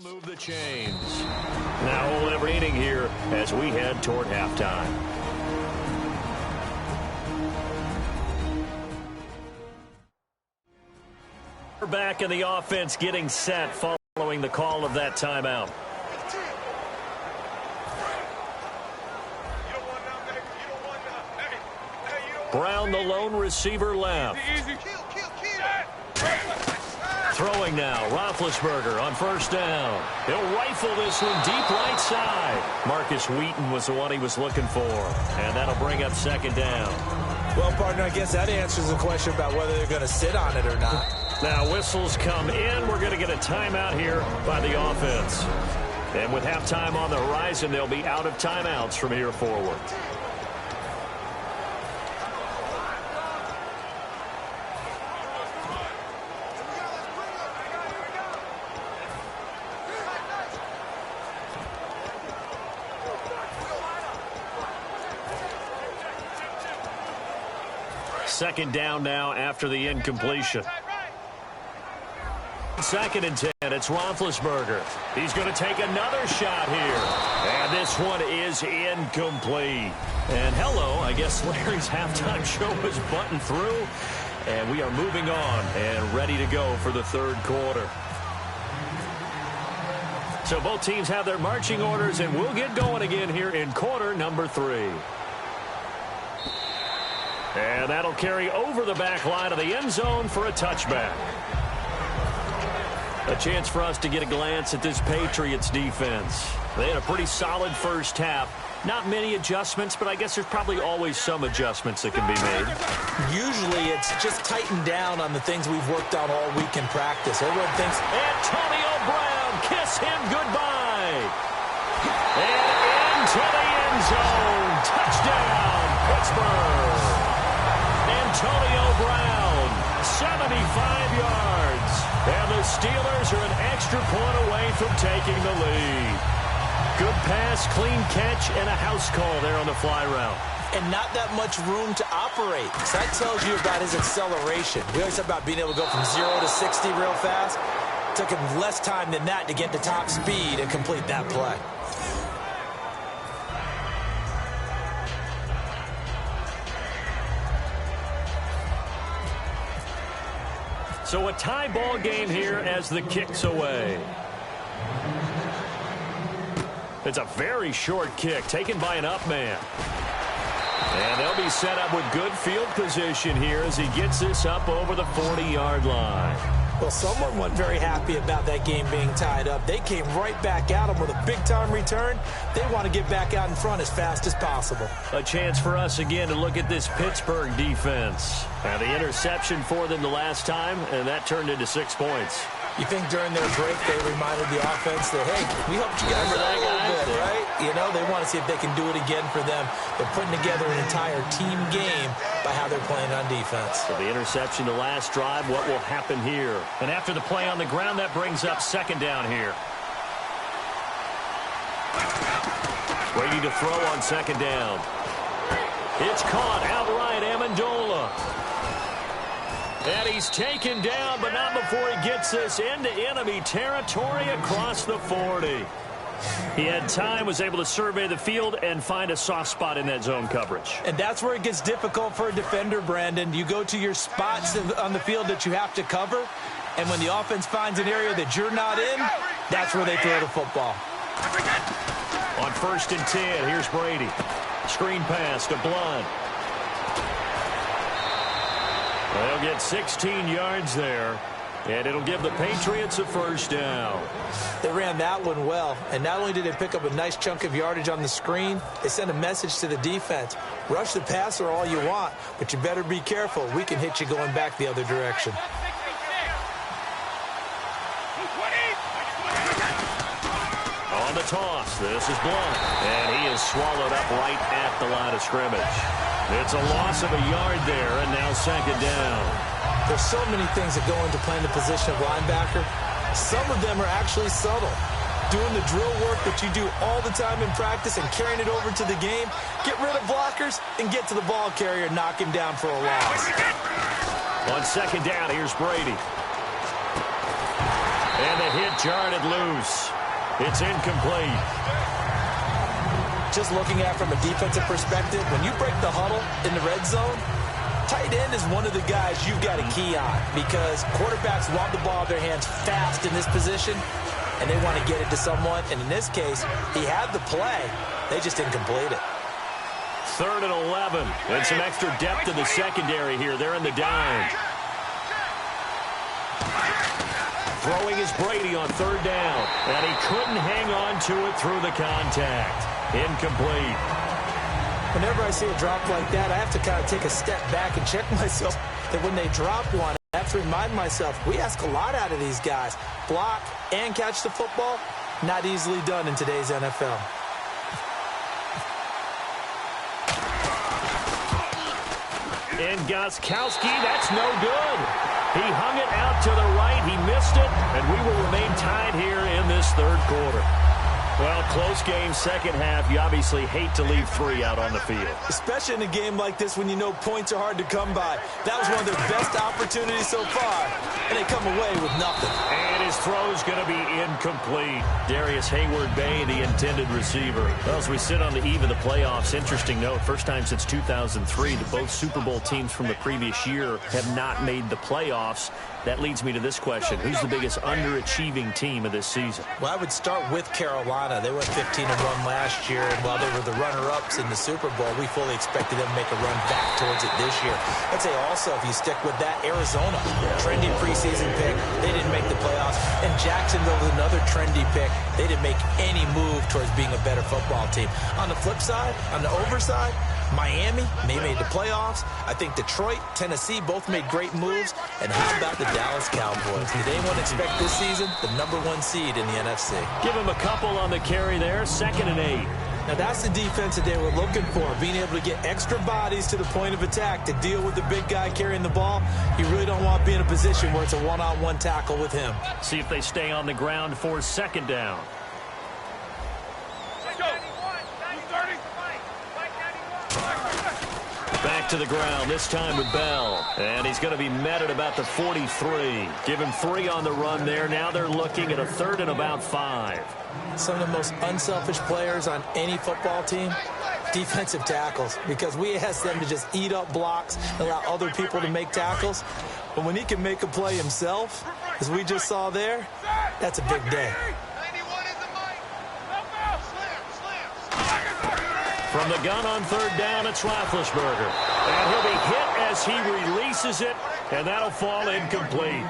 Move the chains. Now all every inning here as we head toward halftime. We're back in the offense getting set following the call of that timeout. Brown, the lone receiver, left. Throwing now, Roethlisberger on first down. He'll rifle this one deep right side. Marcus Wheaton was the one he was looking for, and that'll bring up second down. Well, partner, I guess that answers the question about whether they're going to sit on it or not. Now whistles come in. We're going to get a timeout here by the offense. And with halftime on the horizon, they'll be out of timeouts from here forward. Second down now after the incompletion. Second and 10, it's Roethlisberger. He's going to take another shot here. And this one is incomplete. And hello, I guess Larry's halftime show is buttoned through. And we are moving on and ready to go for the third quarter. So both teams have their marching orders, and we'll get going again here in quarter number 3. And that'll carry over the back line of the end zone for a touchback. A chance for us to get a glance at this Patriots defense. They had a pretty solid first half. Not many adjustments, but I guess there's probably always some adjustments that can be made. Usually it's just tightened down on the things we've worked on all week in practice. Everyone thinks, Antonio Brown, kiss him goodbye. And into the end zone. Touchdown, Pittsburgh. Antonio Brown, 75 yards. And the Steelers are an extra point away from taking the lead. Good pass, clean catch, and a house call there on the fly route. And not that much room to operate. So that tells you about his acceleration. We always talk about being able to go from 0 to 60 real fast. It took him less time than that to get to top speed and complete that play. So a tie ball game here as the kick's away. It's a very short kick taken by an up man. And they'll be set up with good field position here as he gets this up over the 40-yard line. Well, someone wasn't very happy about that game being tied up. They came right back at him with a big-time return. They want to get back out in front as fast as possible. A chance for us again to look at this Pittsburgh defense. Now, the interception for them the last time, and that turned into 6 points. You think during their break they reminded the offense that, hey, we helped you guys out a little bit, right? You know, they want to see if they can do it again for them. They're putting together an entire team game by how they're playing on defense. So the interception the last drive, what will happen here? And after the play on the ground, that brings up second down here. Waiting to throw on second down. It's caught outright, Amendola. And he's taken down, but not before he gets this into enemy territory across the 40. He had time, was able to survey the field and find a soft spot in that zone coverage. And that's where it gets difficult for a defender, Brandon. You go to your spots on the field that you have to cover, and when the offense finds an area that you're not in, that's where they throw the football. On first and 10, here's Brady. Screen pass to Blunt. They'll get 16 yards there, and it'll give the Patriots a first down. They ran that one well, and not only did they pick up a nice chunk of yardage on the screen, they sent a message to the defense. Rush the passer all you want, but you better be careful. We can hit you going back the other direction. On the toss, this is Blunt, and he is swallowed up right at the line of scrimmage. It's a loss of a yard there, and now second down. There's so many things that go into playing the position of linebacker. Some of them are actually subtle. Doing the drill work that you do all the time in practice and carrying it over to the game. Get rid of blockers and get to the ball carrier and knock him down for a loss. On second down, here's Brady. And the hit jarred it loose. It's incomplete. Just looking at it from a defensive perspective, when you break the huddle in the red zone, tight end is one of the guys you've got to key on because quarterbacks want the ball in their hands fast in this position, and they want to get it to someone. And in this case, he had the play. They just didn't complete it. 3rd and 11. And some extra depth in the secondary here. They're in the dime. Throwing is Brady on 3rd down. And he couldn't hang on to it through the contact. Incomplete. Whenever I see a drop like that, I have to kind of take a step back and check myself that when they drop one, I have to remind myself, we ask a lot out of these guys. Block and catch the football, not easily done in today's NFL. And Gostkowski, that's no good. He hung it out to the right. He missed it, and we will remain tied here in this 3rd quarter. Well, close game, second half. You obviously hate to leave 3 out on the field. Especially in a game like this when you know points are hard to come by. That was one of their best opportunities so far, and they come away with nothing. And his throw's going to be incomplete. Darius Hayward-Bay, the intended receiver. Well, as we sit on the eve of the playoffs, interesting note, first time since 2003 that both Super Bowl teams from the previous year have not made the playoffs. That leads me to this question. Who's the biggest underachieving team of this season? Well, I would start with Carolina. They went 15-1 last year, and while they were the runner-ups in the Super Bowl, we fully expected them to make a run back towards it this year. I'd say also, if you stick with that, Arizona, trendy preseason pick. They didn't make the playoffs. And Jacksonville was another trendy pick. They didn't make any move towards being a better football team. On the flip side, on the overside, Miami, they made the playoffs. I think Detroit, Tennessee both made great moves. And how about the Dallas Cowboys? Did anyone expect this season the #1 seed in the NFC? Give them a couple on the carry there, 2nd and 8. Now that's the defense that they were looking for, being able to get extra bodies to the point of attack to deal with the big guy carrying the ball. You really don't want to be in a position where it's a one-on-one tackle with him. See if they stay on the ground for 2nd down. Back to the ground, this time with Bell. And he's going to be met at about the 43. Give him 3 on the run there. Now they're looking at a 3rd and about 5. Some of the most unselfish players on any football team, defensive tackles, because we ask them to just eat up blocks, allow other people to make tackles. But when he can make a play himself, as we just saw there, that's a big day. From the gun on 3rd down, it's Roethlisberger. And he'll be hit as he releases it, and that'll fall incomplete.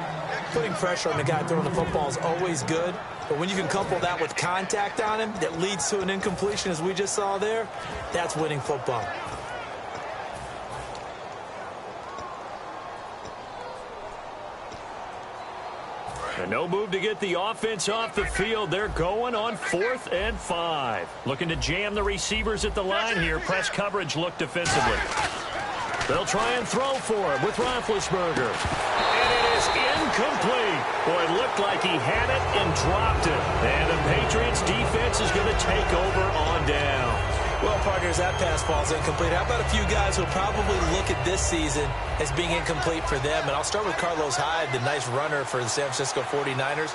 Putting pressure on the guy throwing the football is always good, but when you can couple that with contact on him that leads to an incompletion, as we just saw there, that's winning football. And no move to get the offense off the field. They're going on 4th and 5. Looking to jam the receivers at the line here. Press coverage look defensively. They'll try and throw for him with Roethlisberger. And it is incomplete. Boy, it looked like he had it and dropped it. And the Patriots defense is going to take over on down. Well, partners, that pass ball's incomplete. How about a few guys who will probably look at this season as being incomplete for them? And I'll start with Carlos Hyde, the nice runner for the San Francisco 49ers.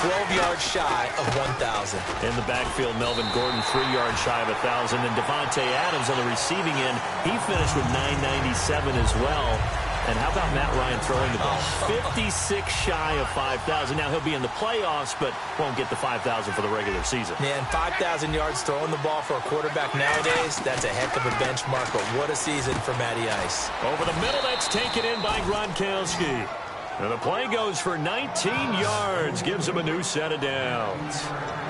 12 yards shy of 1,000. In the backfield, Melvin Gordon, 3 yards shy of 1,000. And Devontae Adams on the receiving end, he finished with 997 as well. And how about Matt Ryan throwing the ball? 56 shy of 5,000. Now, he'll be in the playoffs, but won't get the 5,000 for the regular season. Man, 5,000 yards throwing the ball for a quarterback nowadays, that's a heck of a benchmark, but what a season for Matty Ice. Over the middle, that's taken in by Gronkowski. And the play goes for 19 yards, gives him a new set of downs.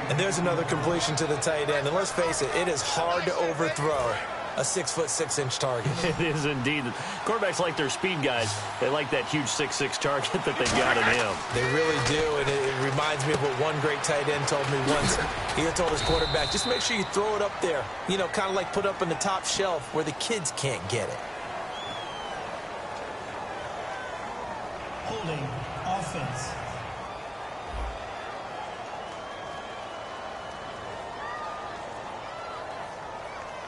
And there's another completion to the tight end. And let's face it, it is hard to overthrow a 6'6" target. It is indeed. Quarterbacks like their speed guys. They like that huge 6'6" target that they've got in him. They really do, and it reminds me of what one great tight end told me once. He told his quarterback, just make sure you throw it up there. You know, kind of like put up on the top shelf where the kids can't get it. Holding offense.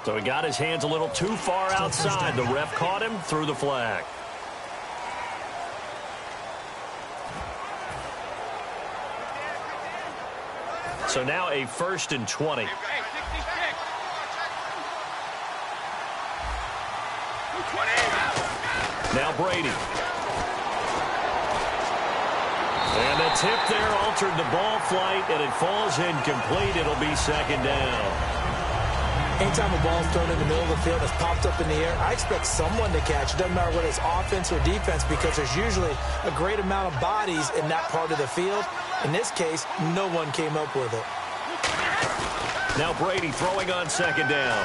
So he got his hands a little too far outside. The ref caught him, threw the flag. So now a 1st and 20. Now Brady. And the tip there altered the ball flight, and it falls incomplete. It'll be 2nd down. Anytime a ball's thrown in the middle of the field, it's popped up in the air, I expect someone to catch. It doesn't matter whether it's offense or defense, because there's usually a great amount of bodies in that part of the field. In this case, no one came up with it. Now Brady throwing on 2nd down.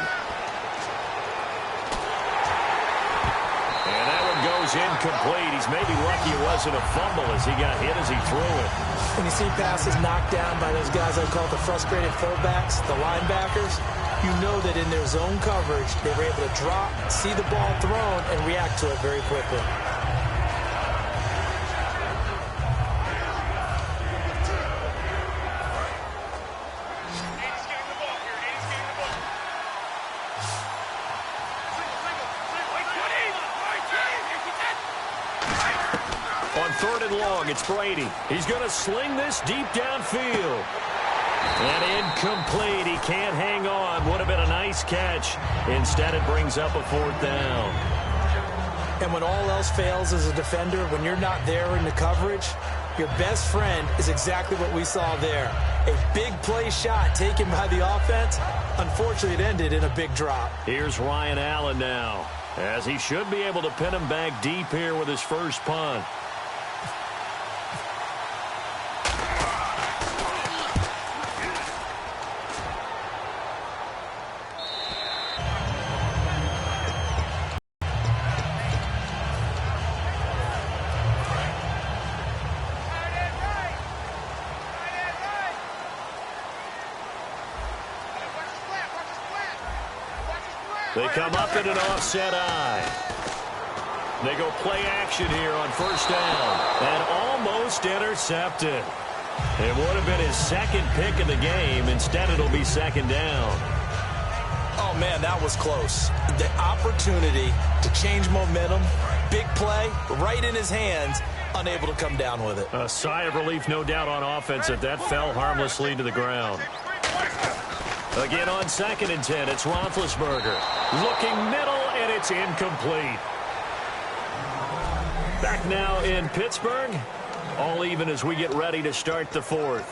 And that one goes incomplete. He's maybe lucky it wasn't a fumble as he got hit as he threw it. When you see passes knocked down by those guys I call the frustrated fullbacks, the linebackers, you know that in their zone coverage, they were able to drop, see the ball thrown, and react to it very quickly. On 3rd and long, it's Brady. He's going to sling this deep downfield. And incomplete. He can't hang on. Would have been a nice catch. Instead, it brings up a 4th down. And when all else fails as a defender, when you're not there in the coverage, your best friend is exactly what we saw there. A big play shot taken by the offense. Unfortunately, it ended in a big drop. Here's Ryan Allen now, as he should be able to pin him back deep here with his first punt. They come up in an offset eye. They go play action here on 1st down. And almost intercepted. It would have been his 2nd pick of the game. Instead, it'll be 2nd down. Oh, man, that was close. The opportunity to change momentum, big play, right in his hands, unable to come down with it. A sigh of relief, no doubt, on offense that fell harmlessly to the ground. Again on 2nd and 10, it's Roethlisberger. Looking middle, and it's incomplete. Back now in Pittsburgh. All even as we get ready to start the 4th.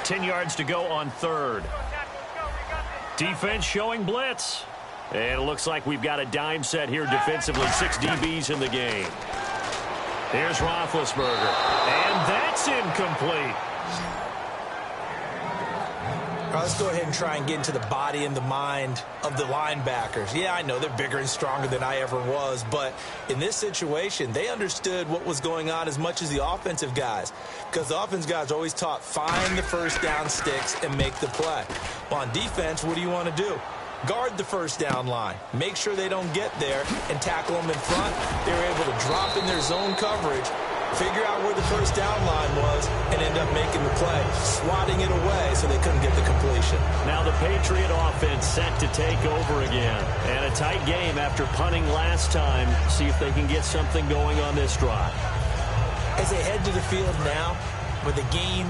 10 yards to go on 3rd. Defense showing blitz. And it looks like we've got a dime set here defensively. 6 DBs in the game. Here's Roethlisberger. And that's incomplete. All right, let's go ahead and try and get into the body and the mind of the linebackers. Yeah, I know they're bigger and stronger than I ever was, but in this situation, they understood what was going on as much as the offensive guys, because the offensive guys are always taught, find the 1st down sticks and make the play. Well, on defense, what do you want to do? Guard the 1st down line. Make sure they don't get there and tackle them in front. They were able to drop in their zone coverage, figure out where the 1st down line was, and end up making the play, swatting it away so they couldn't get the completion. Now the Patriot offense set to take over again. And a tight game after punting last time. See if they can get something going on this drive. As they head to the field now, with the game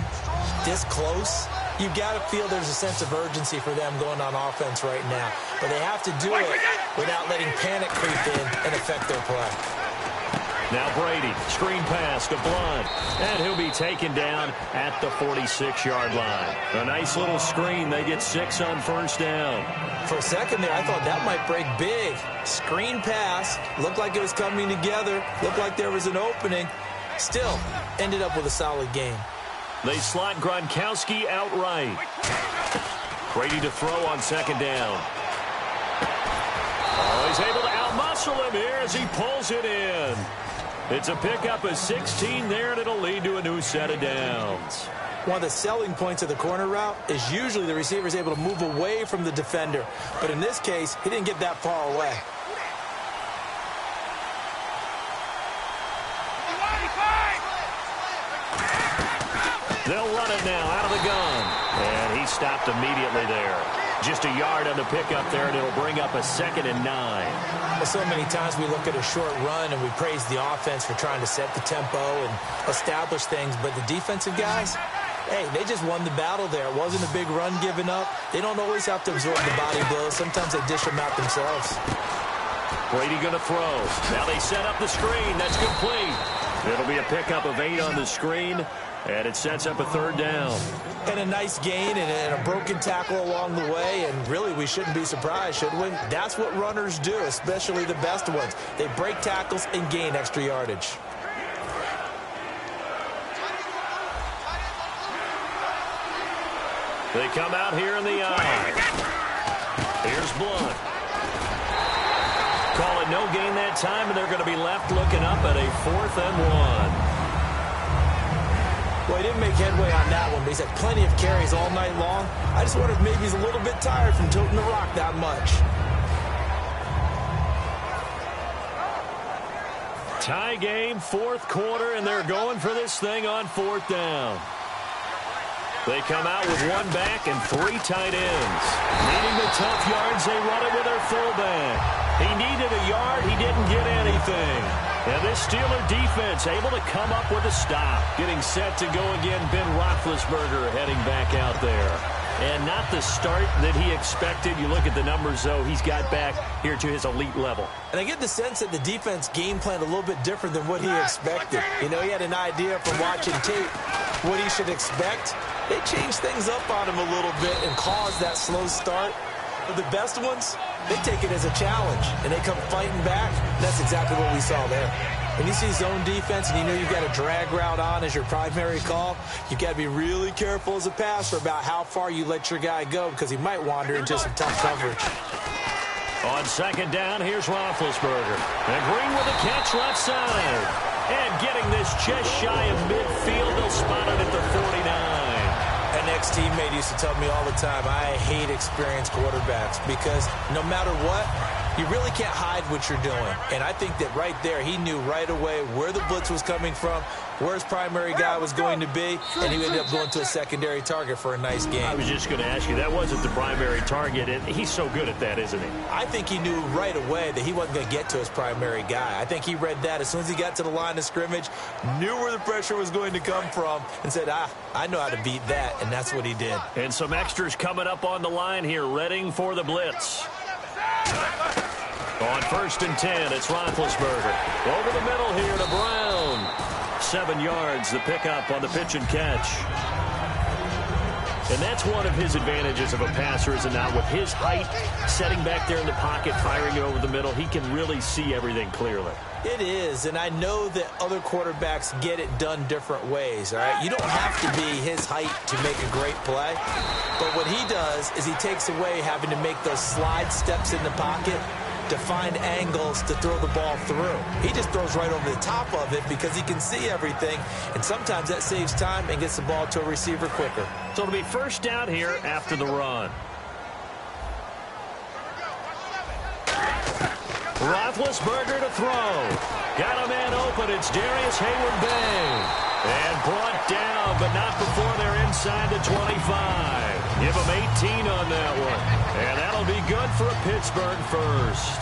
this close, you've got to feel there's a sense of urgency for them going on offense right now. But they have to do it without letting panic creep in and affect their play. Now Brady, screen pass to Blunt, and he'll be taken down at the 46-yard line. A nice little screen. They get 6 on 1st down. For a second there, I thought that might break big. Screen pass, looked like it was coming together, looked like there was an opening. Still, ended up with a solid game. They slot Gronkowski outright. Brady to throw on 2nd down. Oh, he's able to outmuscle him here as he pulls it in. It's a pickup of 16 there, and it'll lead to a new set of downs. One of the selling points of the corner route is usually the receiver is able to move away from the defender. But in this case, he didn't get that far away. They'll run it now out of the gun. And he stopped immediately there. Just a yard on the pickup there, and it'll bring up a 2nd and 9. Well, so many times we look at a short run and we praise the offense for trying to set the tempo and establish things, but the defensive guys, hey, they just won the battle there. It wasn't a big run given up. They don't always have to absorb the body blows. Sometimes they dish them out themselves. Brady going to throw. Now they set up the screen. That's complete. It'll be a pickup of 8 on the screen, and it sets up a 3rd down. And a nice gain and a broken tackle along the way, and really we shouldn't be surprised, should we? That's what runners do, especially the best ones. They break tackles and gain extra yardage. They come out here in the eye. Here's Blunt. Call it no gain that time, and they're going to be left looking up at a 4th and 1. Well, he didn't make headway on that one, but he's had plenty of carries all night long. I just wonder if maybe he's a little bit tired from toting the rock that much. Tie game, 4th quarter, and they're going for this thing on 4th down. They come out with 1 back and 3 tight ends. Needing the tough yards, they run it with their fullback. He needed a yard. He didn't get anything. And this Steeler defense able to come up with a stop. Getting set to go again, Ben Roethlisberger heading back out there. And not the start that he expected. You look at the numbers, though, he's got back here to his elite level. And I get the sense that the defense game planned a little bit different than what he expected. You know, he had an idea from watching tape what he should expect. They changed things up on him a little bit and caused that slow start. But the best ones, they take it as a challenge, and they come fighting back. That's exactly what we saw there. When you see zone defense and you know you've got a drag route on as your primary call, you've got to be really careful as a passer about how far you let your guy go because he might wander into some tough coverage. On 2nd down, here's Roethlisberger. And Green with a catch left side. And getting this just shy of midfield, they'll spot it at the 49. An ex-teammate used to tell me all the time, I hate experienced quarterbacks because no matter what, you really can't hide what you're doing. And I think that right there, he knew right away where the blitz was coming from, where his primary guy was going to be, and he ended up going to a secondary target for a nice game. I was just going to ask you, that wasn't the primary target, and he's so good at that, isn't he? I think he knew right away that he wasn't going to get to his primary guy. I think he read that as soon as he got to the line of scrimmage, knew where the pressure was going to come from, and said, I know how to beat that, and that's what he did. And some extras coming up on the line here, readying for the blitz. On 1st and 10, it's Roethlisberger. Over the middle here to Brown. 7 yards, the pickup on the pitch and catch. And that's one of his advantages of a passer, is it not? With his height, setting back there in the pocket, firing it over the middle, he can really see everything clearly. It is, and I know that other quarterbacks get it done different ways, all right? You don't have to be his height to make a great play, but what he does is he takes away having to make those slide steps in the pocket to find angles to throw the ball through. He just throws right over the top of it because he can see everything, and sometimes that saves time and gets the ball to a receiver quicker. So it'll be 1st down here after the run. Roethlisberger to throw. Got a man open. It's Darius Hayward-Bay. And brought down, but not before they're inside the 25. Give him 18 on that one. And that'll be good for a Pittsburgh first.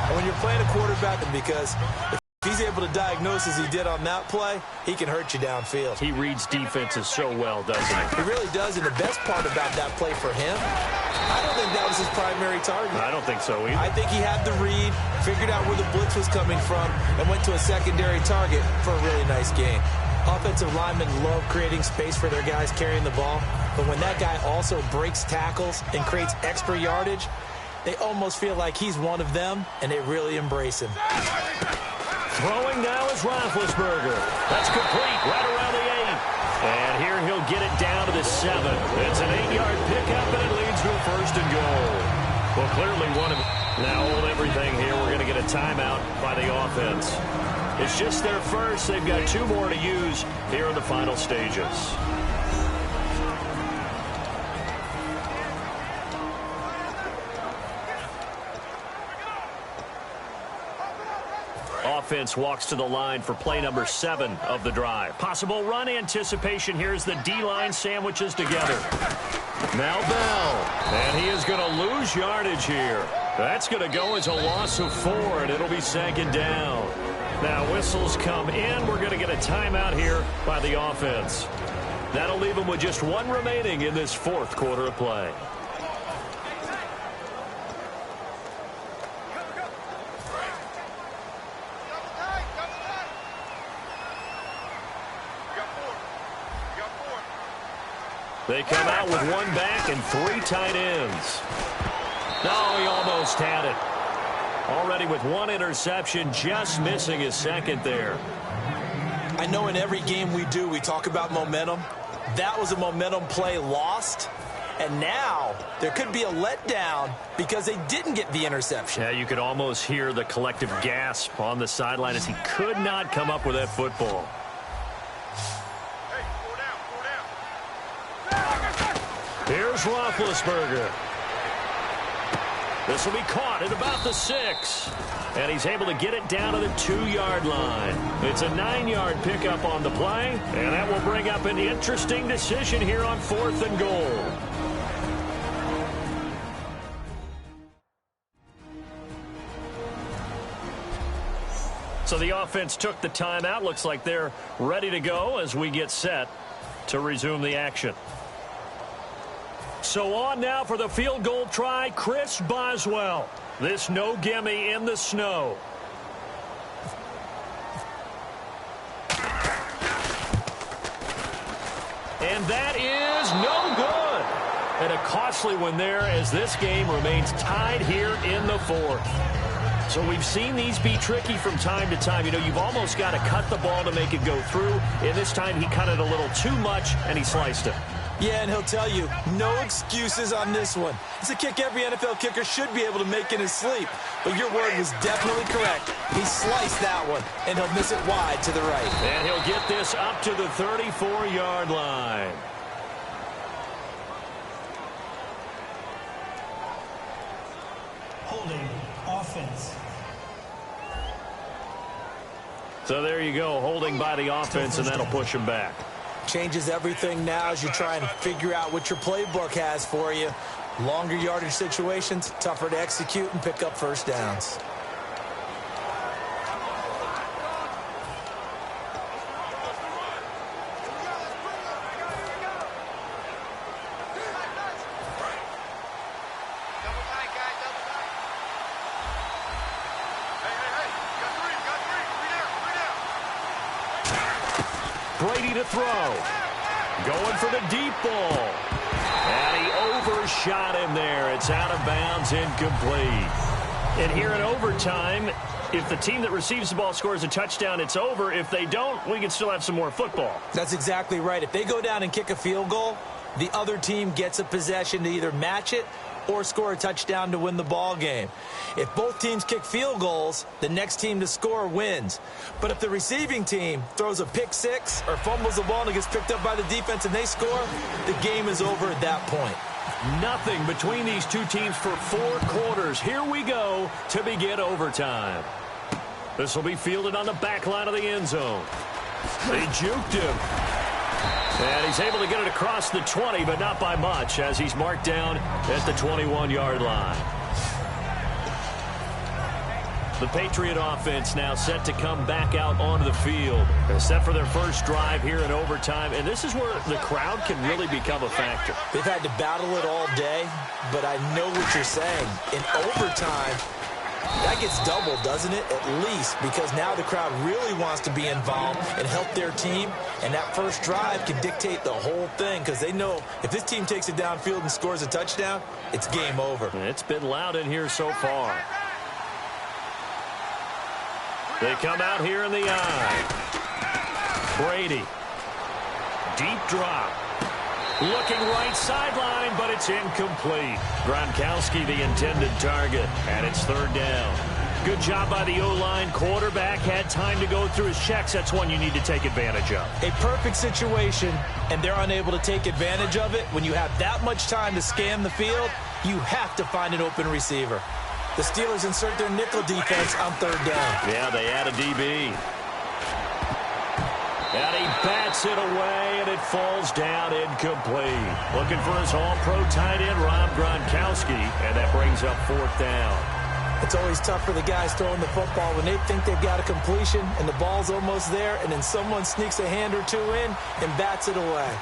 And when you're playing a quarterback, because if he's able to diagnose as he did on that play, he can hurt you downfield. He reads defenses so well, doesn't he? He really does, and the best part about that play for him, I don't think that was his primary target. I don't think so either. I think he had the read, figured out where the blitz was coming from, and went to a secondary target for a really nice gain. Offensive linemen love creating space for their guys carrying the ball, but when that guy also breaks tackles and creates extra yardage, they almost feel like he's one of them, and they really embrace him. Throwing now is Roethlisberger. That's complete right around the 8. And here he'll get it down to the 7. It's an 8-yard pickup, and it leads to a 1st and goal. Well, clearly one of them. Now hold everything here. We're going to get a timeout by the offense. It's just their first. They've got 2 more to use here in the final stages. offense walks to the line for play number 7 of the drive. Possible run anticipation here as the D-line sandwiches together. Now Bell, and he is going to lose yardage here. That's going to go as a loss of 4, and it'll be 2nd down. Now whistles come in. We're going to get a timeout here by the offense. That'll leave them with just 1 remaining in this 4th quarter of play. They come out with 1 back and 3 tight ends. No, he almost had it. Already with 1 interception, just missing his 2nd there. I know in every game we do, we talk about momentum. That was a momentum play lost. And now there could be a letdown because they didn't get the interception. Yeah, you could almost hear the collective gasp on the sideline as he could not come up with that football. Here's Roethlisberger. This will be caught at about the 6. And he's able to get it down to the 2-yard line. It's a 9-yard pickup on the play. And that will bring up an interesting decision here on 4th and goal. So the offense took the timeout. Looks like they're ready to go as we get set to resume the action. So on now for the field goal try, Chris Boswell. This no gimme in the snow. And that is no good. And a costly one there as this game remains tied here in the 4th. So we've seen these be tricky from time to time. You know, you've almost got to cut the ball to make it go through. And this time he cut it a little too much and he sliced it. Yeah, and he'll tell you, no excuses on this one. It's a kick every NFL kicker should be able to make in his sleep. But your word was definitely correct. He sliced that one, and he'll miss it wide to the right. And he'll get this up to the 34-yard line. Holding offense. So there you go, holding by the offense, and that'll push him back. Changes everything now as you try and figure out what your playbook has for you. Longer yardage situations, tougher to execute and pick up 1st downs. Brady to throw. Going for the deep ball. And he overshot him there. It's out of bounds, incomplete. And here in overtime, if the team that receives the ball scores a touchdown, it's over. If they don't, we can still have some more football. That's exactly right. If they go down and kick a field goal, the other team gets a possession to either match it or score a touchdown to win the ball game. If both teams kick field goals, the next team to score wins. But if the receiving team throws a pick 6 or fumbles the ball and it gets picked up by the defense and they score, the game is over at that point. Nothing between these two teams for 4 quarters. Here we go to begin overtime. This will be fielded on the back line of the end zone. They juked him. And he's able to get it across the 20, but not by much, as he's marked down at the 21-yard line. The Patriot offense now set to come back out onto the field. They're set for their first drive here in overtime, and this is where the crowd can really become a factor. They've had to battle it all day, but I know what you're saying. In overtime, that gets doubled, doesn't it? At least, because now the crowd really wants to be involved and help their team, and that first drive can dictate the whole thing because they know if this team takes it downfield and scores a touchdown, it's game over. It's been loud in here so far. They come out here in the eye. Brady. Deep drop. Looking right sideline, but it's incomplete. Gronkowski the intended target, and it's 3rd down. Good job by the O-line. Quarterback had time to go through his checks. That's one you need to take advantage of. A perfect situation, and they're unable to take advantage of it. When you have that much time to scan the field, you have to find an open receiver. The Steelers insert their nickel defense on third down. Yeah, they add a DB. And he bats it away, and it falls down incomplete. Looking for his all-pro tight end, Rob Gronkowski, and that brings up fourth down. It's always tough for the guys throwing the football when they think they've got a completion and the ball's almost there, and then someone sneaks a hand or two in and bats it away.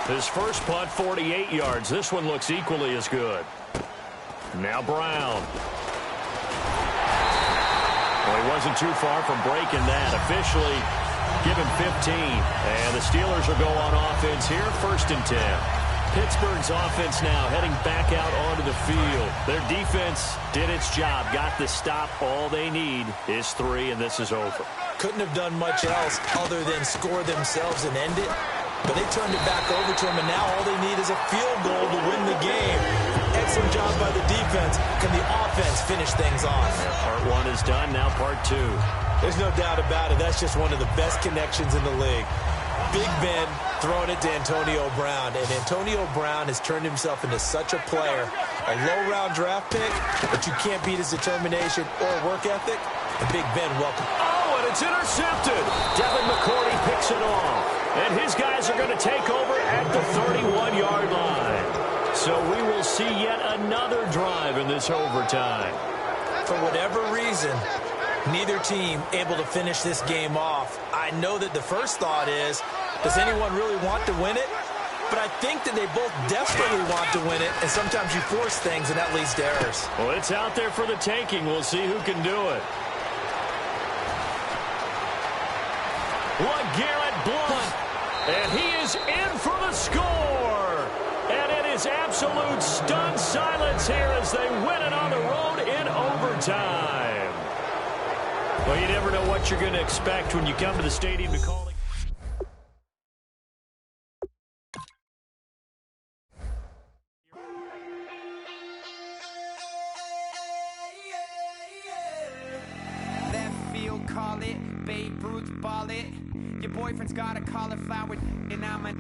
His first punt, 48 yards. This one looks equally as good. Now Brown. Well, he wasn't too far from breaking that. Officially given 15. And the Steelers will go on offense here, 1st and 10. Pittsburgh's offense now heading back out onto the field. Their defense did its job, got the stop. All they need is 3, and this is over. Couldn't have done much else other than score themselves and end it. But they turned it back over to him, and now all they need is a field goal to win the game. Excellent job by the defense. Can the offense finish things off? Part 1 is done, now part 2. There's no doubt about it. That's just one of the best connections in the league. Big Ben throwing it to Antonio Brown, and Antonio Brown has turned himself into such a player. A low-round draft pick, but you can't beat his determination or work ethic. And Big Ben, welcome. Oh, and it's intercepted. Devin McCourty picks it off. And his guys are going to take over at the 31-yard line. So we will see yet another drive in this overtime. For whatever reason, neither team able to finish this game off. I know that the first thought is, does anyone really want to win it? But I think that they both desperately want to win it, and sometimes you force things, and that leads to errors. Well, it's out there for the taking. We'll see who can do it. LeGarrette Blount, and he is in for the score. And it is absolute stunned silence here as they win it on the road in overtime. Well, you never know what you're going to expect when you come to the stadium to call it. Left field, call it. Babe Ruth, ball it. Your boyfriend's got a cauliflower, and I'm a...